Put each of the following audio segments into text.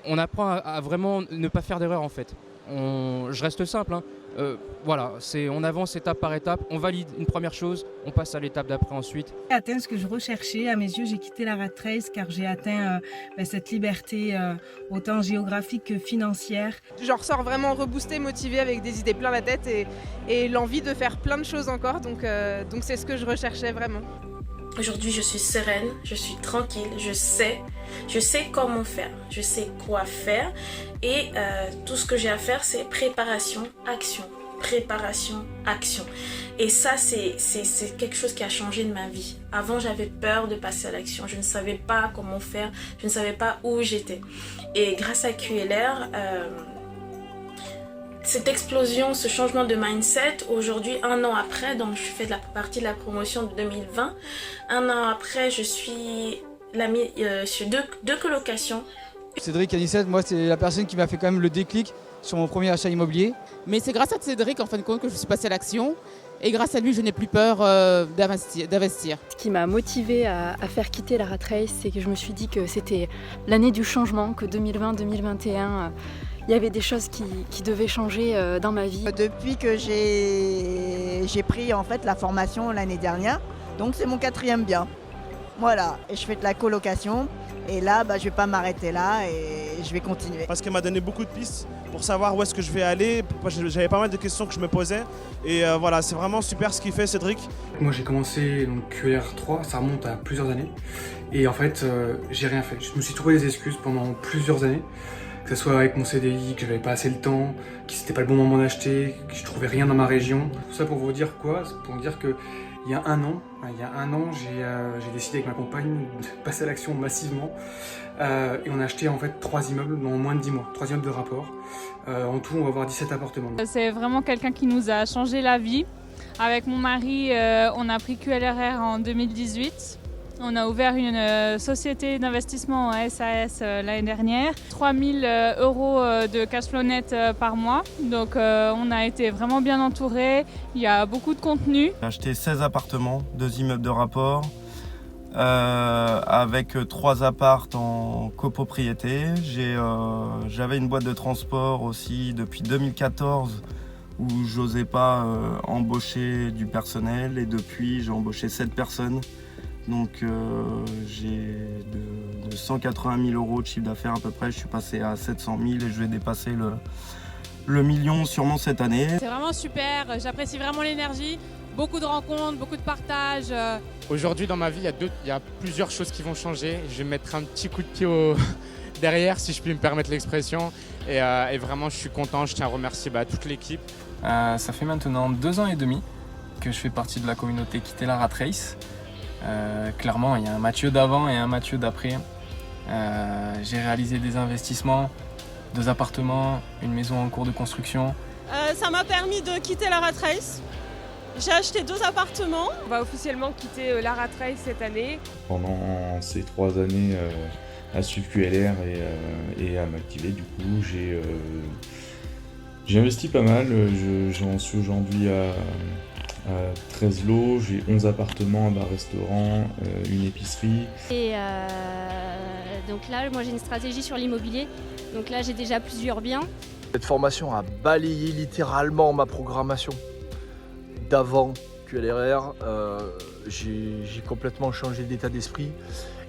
on apprend à vraiment ne pas faire d'erreur en fait. Je reste simple, hein. Voilà, on avance étape par étape, on valide une première chose, on passe à l'étape d'après ensuite. J'ai atteint ce que je recherchais. À mes yeux, j'ai quitté la rat race car j'ai atteint cette liberté autant géographique que financière. J'en ressors vraiment reboostée, motivée, avec des idées plein la tête et l'envie de faire plein de choses encore. Donc c'est ce que je recherchais vraiment. Aujourd'hui, je suis sereine, je suis tranquille, je sais comment faire, je sais quoi faire et tout ce que j'ai à faire, c'est préparation, action. Préparation, action. Et ça, c'est quelque chose qui a changé de ma vie. Avant, j'avais peur de passer à l'action. Je ne savais pas comment faire, je ne savais pas où j'étais. Et grâce à QLR, cette explosion, ce changement de mindset, aujourd'hui, 1 an après, donc je fais partie de la promotion de 2020. 1 an après, je suis sur deux colocations. Cédric Anissette, moi, c'est la personne qui m'a fait quand même le déclic sur mon premier achat immobilier. Mais c'est grâce à Cédric, en fin de compte, que je suis passée à l'action. Et grâce à lui, je n'ai plus peur d'investir. Ce qui m'a motivée à faire quitter la rat race, c'est que je me suis dit que c'était l'année du changement, que 2020-2021, il y avait des choses qui devaient changer dans ma vie. Depuis que j'ai pris en fait la formation l'année dernière, donc c'est mon 4e bien. Voilà, et je fais de la colocation. Et là, je ne vais pas m'arrêter là et je vais continuer. Parce qu'elle m'a donné beaucoup de pistes pour savoir où est-ce que je vais aller. J'avais pas mal de questions que je me posais. Et voilà, c'est vraiment super ce qu'il fait, Cédric. Moi, j'ai commencé donc, QLR3, ça remonte à plusieurs années. Et en fait, j'ai rien fait. Je me suis trouvé des excuses pendant plusieurs années. Que ce soit avec mon CDI, que j'avais pas assez le temps, que c'était pas le bon moment d'acheter, que je trouvais rien dans ma région. Tout ça pour vous dire quoi? Pour vous dire que il y a un an, j'ai décidé avec ma compagne de passer à l'action massivement et on a acheté en fait 3 immeubles dans moins de 10 mois, 3 immeubles de rapport. En tout, on va avoir 17 appartements. C'est vraiment quelqu'un qui nous a changé la vie. Avec mon mari, on a pris QLRR en 2018. On a ouvert une société d'investissement en SAS l'année dernière. 3 000 € de cash flow net par mois. Donc on a été vraiment bien entourés. Il y a beaucoup de contenu. J'ai acheté 16 appartements, 2 immeubles de rapport, avec 3 appartes en copropriété. J'avais une boîte de transport aussi depuis 2014 où j'osais pas embaucher du personnel et depuis j'ai embauché 7 personnes. Donc j'ai de 180 000 € de chiffre d'affaires à peu près, je suis passé à 700 000 et je vais dépasser le million sûrement cette année. C'est vraiment super, j'apprécie vraiment l'énergie, beaucoup de rencontres, beaucoup de partages. Aujourd'hui dans ma vie, il y a plusieurs choses qui vont changer. Je vais mettre un petit coup de pied derrière, si je puis me permettre l'expression. Et vraiment je suis content, je tiens à remercier toute l'équipe. Ça fait maintenant 2 ans et demi que je fais partie de la communauté Quitter la rat race. Clairement, il y a un Mathieu d'avant et un Mathieu d'après. J'ai réalisé des investissements, 2 appartements, une maison en cours de construction. Ça m'a permis de quitter la rat race. J'ai acheté 2 appartements. On va officiellement quitter la rat race cette année. Pendant ces 3 années à suivre QLR et à m'activer, du coup, j'ai investi pas mal. J'en suis aujourd'hui à 13 lots, j'ai 11 appartements, un bar-restaurant, une épicerie. Et donc là, moi j'ai une stratégie sur l'immobilier. Donc là, j'ai déjà plusieurs biens. Cette formation a balayé littéralement ma programmation d'avant QLRR. J'ai complètement changé d'état d'esprit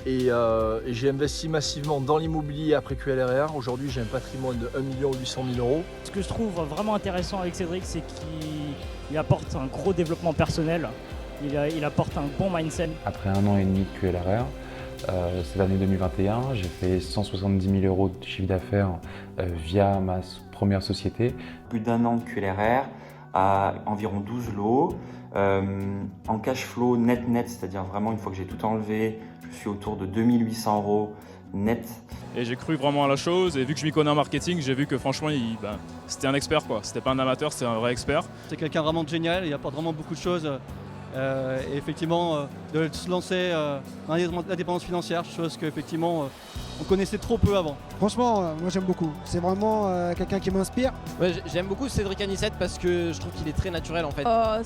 et j'ai investi massivement dans l'immobilier après QLRR. Aujourd'hui, j'ai un patrimoine de 1 800 000 €. Ce que je trouve vraiment intéressant avec Cédric, c'est qu'il apporte un gros développement personnel, il apporte un bon mindset. Après 1 an et demi de QLRR, cette année 2021, j'ai fait 170 000 € de chiffre d'affaires via ma première société. Plus d'1 an de QLRR, à environ 12 lots, en cash flow net, c'est-à-dire vraiment une fois que j'ai tout enlevé, je suis autour de 2 800 € net. Et j'ai cru vraiment à la chose et vu que je m'y connais en marketing, j'ai vu que franchement c'était un expert quoi. C'était pas un amateur, c'était un vrai expert. C'est quelqu'un vraiment de génial, il apporte vraiment beaucoup de choses. Et effectivement, de se lancer dans l'indépendance financière, chose qu'effectivement on connaissait trop peu avant. Franchement, moi j'aime beaucoup. C'est vraiment quelqu'un qui m'inspire. Ouais, j'aime beaucoup Cédric Anissette parce que je trouve qu'il est très naturel en fait.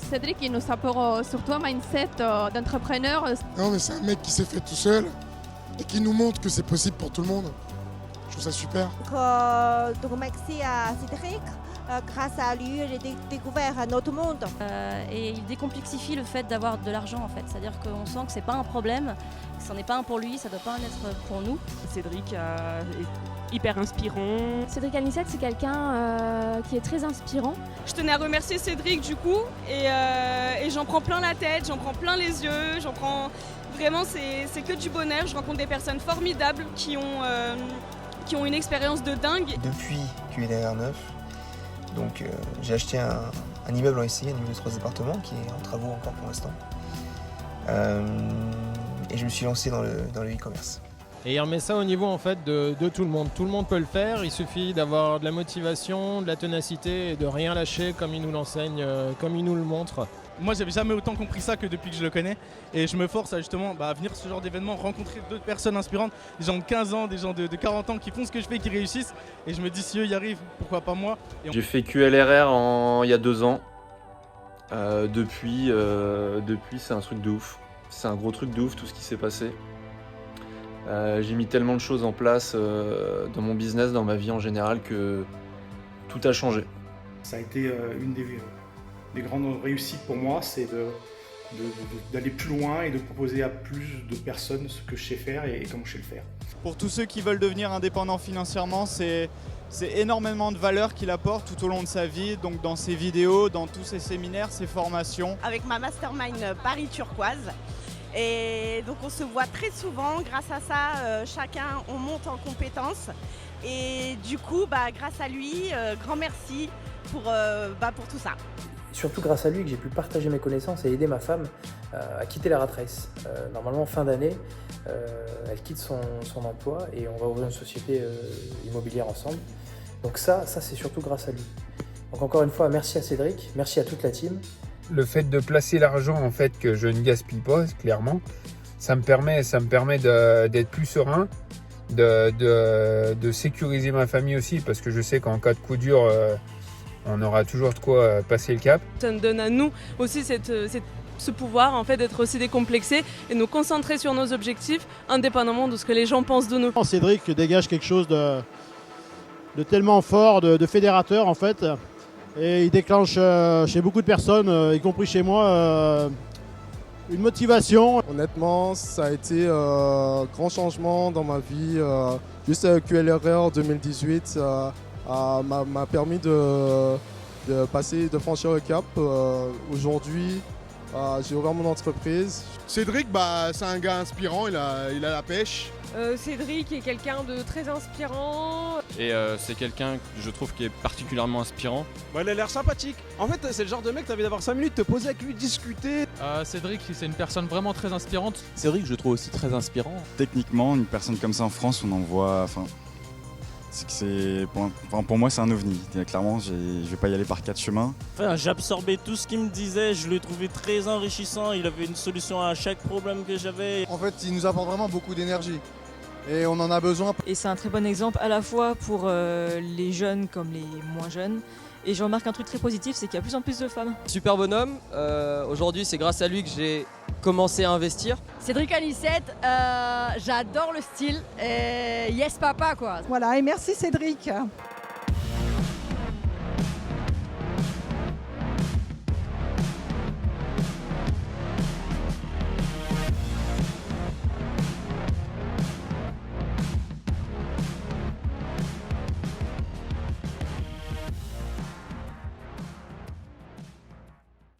Cédric, il nous apporte surtout un mindset d'entrepreneur. Non mais c'est un mec qui s'est fait tout seul et qui nous montre que c'est possible pour tout le monde. trouve ça super. Donc merci à Cédric. Grâce à lui, j'ai découvert un autre monde. Et il décomplexifie le fait d'avoir de l'argent en fait. C'est-à-dire qu'on sent que c'est pas un problème, que ce n'est pas un pour lui, ça doit pas en être pour nous. Cédric est hyper inspirant. Cédric Anissette, c'est quelqu'un qui est très inspirant. Je tenais à remercier Cédric du coup et j'en prends plein la tête, j'en prends plein les yeux, j'en prends... Vraiment c'est que du bonheur, je rencontre des personnes formidables qui ont une expérience de dingue. Depuis QLR 9, donc j'ai acheté un immeuble en SCI, un immeuble de 3 appartements qui est en travaux encore pour l'instant. Et je me suis lancé dans le e-commerce. Et il remet ça au niveau en fait de tout le monde. Tout le monde peut le faire, il suffit d'avoir de la motivation, de la ténacité et de rien lâcher comme il nous l'enseigne, comme il nous le montre. Moi j'avais jamais autant compris ça que depuis que je le connais et je me force à justement venir à ce genre d'événement, rencontrer d'autres personnes inspirantes, des gens de 15 ans, des gens de 40 ans qui font ce que je fais, qui réussissent et je me dis si eux y arrivent, pourquoi pas moi. J'ai fait QLRR il y a 2 ans. Depuis c'est un truc de ouf. C'est un gros truc de ouf tout ce qui s'est passé. J'ai mis tellement de choses en place dans mon business, dans ma vie en général, que tout a changé. Ça a été une des grandes réussites pour moi, c'est d'aller plus loin et de proposer à plus de personnes ce que je sais faire et comment je sais le faire. Pour tous ceux qui veulent devenir indépendants financièrement, c'est énormément de valeur qu'il apporte tout au long de sa vie, donc dans ses vidéos, dans tous ses séminaires, ses formations. Avec ma mastermind Paris Turquoise. Et donc on se voit très souvent, grâce à ça, chacun on monte en compétences. Et du coup, grâce à lui, grand merci pour tout ça. Surtout grâce à lui que j'ai pu partager mes connaissances et aider ma femme à quitter la rat race. Normalement fin d'année, elle quitte son emploi et on va ouvrir une société immobilière ensemble. Donc ça c'est surtout grâce à lui. Donc encore une fois, merci à Cédric, merci à toute la team. Le fait de placer l'argent en fait que je ne gaspille pas, clairement, ça me permet d'être plus serein, de sécuriser ma famille aussi, parce que je sais qu'en cas de coup dur, on aura toujours de quoi passer le cap. Ça nous donne à nous aussi ce pouvoir en fait d'être aussi décomplexés et nous concentrer sur nos objectifs indépendamment de ce que les gens pensent de nous. Cédric dégage quelque chose de tellement fort, de fédérateur en fait. Et il déclenche chez beaucoup de personnes, y compris chez moi, une motivation. Honnêtement, ça a été un grand changement dans ma vie. Juste QLRR 2018 m'a permis de franchir le cap. Aujourd'hui, j'ai ouvert mon entreprise. Cédric, c'est un gars inspirant, il a la pêche. Cédric est quelqu'un de très inspirant. Et c'est quelqu'un que je trouve qui est particulièrement inspirant. Il a l'air sympathique. En fait, c'est le genre de mec, t'as envie d'avoir 5 minutes, te poser avec lui, discuter. Cédric, c'est une personne vraiment très inspirante. Cédric, je le trouve aussi très inspirant. Techniquement, une personne comme ça en France, on en voit... pour moi, c'est un ovni. Clairement, je vais pas y aller par 4 chemins. J'absorbais tout ce qu'il me disait, je le trouvais très enrichissant. Il avait une solution à chaque problème que j'avais. En fait, il nous apporte vraiment beaucoup d'énergie. Et on en a besoin. Et c'est un très bon exemple à la fois pour les jeunes comme les moins jeunes. Et je remarque un truc très positif, c'est qu'il y a de plus en plus de femmes. Super bonhomme. Aujourd'hui, c'est grâce à lui que j'ai commencé à investir. Cédric Anissette, j'adore le style. Et yes papa quoi. Voilà, et merci Cédric.